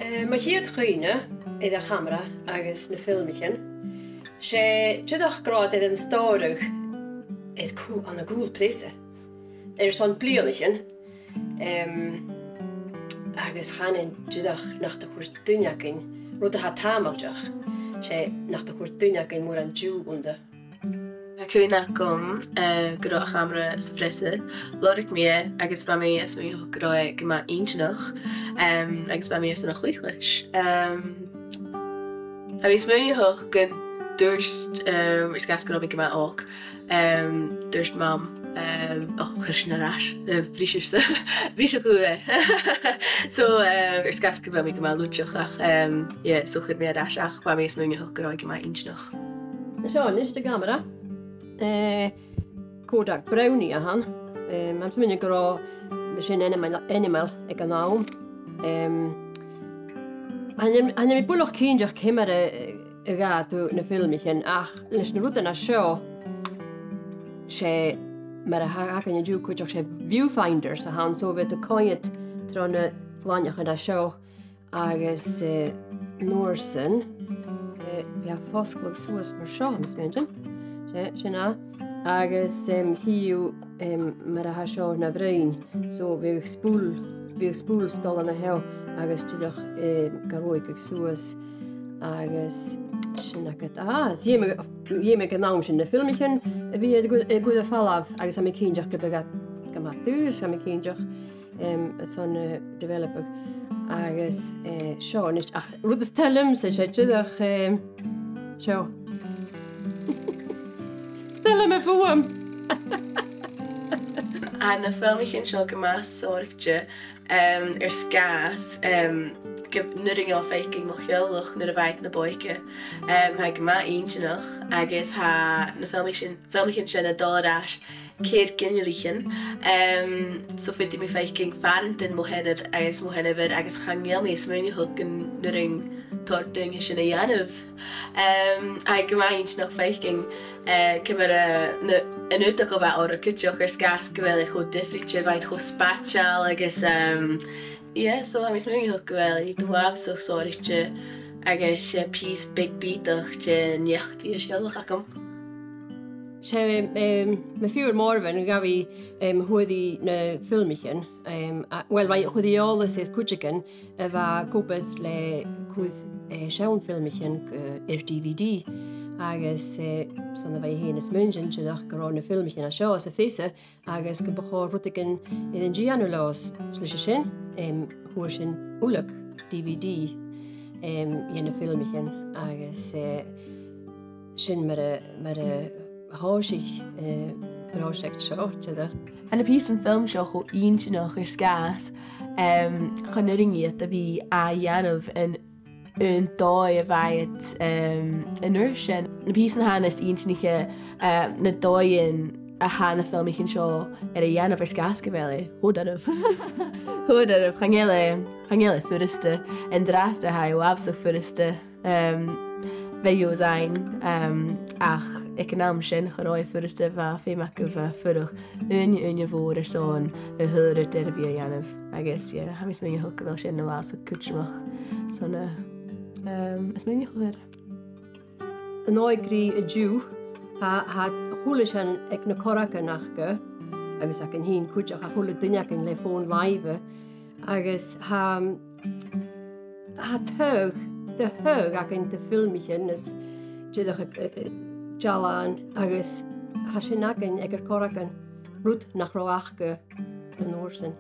Mae chiad chuoine i a chamara agus na filmichin. Sé tydach grad yn staurig an a gŵl prysa. Son blionichin. Agus chanin tydach nach da hwrt dyniagin. Rwyd ha tamaldiach. Sé nach da hwrt dyniagin mwr an diw unda. Cwyn acwm gyda chamra sa ffresyd. Lorig mi agus ba mi ys mi gyda gyma un synwch. Agus ba mi ys yna chwychlis. A mi ys mi hwch gyn dwrst ys gas gyda mi gyma og. Dwrst mam. Chyrsin arall. Brisio gwyre. So ys gas gyda mi gyma lwtioch ach. So chyd mi arall ach ba mi ys mi hwch gyda gyma un synwch. Sio, nis dy gamera. Kodak brownie han. Mam smyn yn gyro sy'n animal ag an nawn. Han mi bwlwch cynjach cymar y gadw na ffilmichin ach nes na rwyd yna sio sé mar a hacan y diw cwydioch sé viewfinders a han so fydd y coed tron y flanioch yna sio agus Norsen vi har fosglwg sŵs mar sio am smynjyn. Sheanair, agus hiú mar a hasio na Bheinn, so vi spúl stol na heo agus tidach garóig ag suas agus sinnagat me gnáim sin na filmichin a bhí gúd a fallaf agus am cínteach go begat gamatús am cínteach son developer agus seo ach rud is tellim sé tidach seo. Stella me fwam! A na ffilmichin sio gyma sorgje sgas nuring o feiking mochiolwch nyr y faith na boike. Ha gyma un synwch agus ha na ffilmichin sio na dolarach ceir gynnylichin. So fyddi mi feiking farentyn mohenner agus changiel mi ysmwyn i hwg yn nuring tording is in a januf. I gyma un synwch feiking Cymar yn ydych o fa o'r cwtioch ar sgas gyfel eich o diffrigio faint o spatial agus so am is mwyn i'ch gyfel i dwaf so'ch soritio agus pys big beat o'ch niach di a Shealladh acom. Sé me Fheàrr morfan gafi hwyddi na ffilmichin. Wel, mae hwyddi olas eith cwtiogan a fa gwbeth le cwyd siawn ffilmichin i'r DVD. Agus son a bheith hén is munjin tydach gorá na filmichin a seo sa ftésa agus go bachá rutigin iad an gianú lás slúis sin huair sin úlach DVD na filmichin agus sin mar a háisich bráiseacht seo tydach. An y pys yn ffilm sio cho un synwch ar sgas chan nuringiad a fi a januf yn dói a bhaid yn ursyn. Na pys yn hanes un syniche na dói'n a hana ffilmichin sio a janaf ar sgas gyfeli. Hwdaraf. Hwdaraf. Changeile ffyriste yn draste hai o afsach ffyriste videos ein ach ik yn am sy'n charoi ffyriste fa ffeimach gyfa ffyrwch un fawr ar son y hyr ar dyr fi a janaf. Agus, ham is mynd i hwg fel sy'n na las o cwtsimach. So na is mynd i hwyr. Yn oegri y diw, ha hwle sy'n ag na corach yn achga, agus ac yn hyn cwtioch a hwle dyniach yn le ffôn laive, agus ha teg, dy hyg ac yn dy ffilmichin ys dydych jalan, agus ha sy'n ag yn ag yr corach yn rwyd nach ro achga yn orsyn.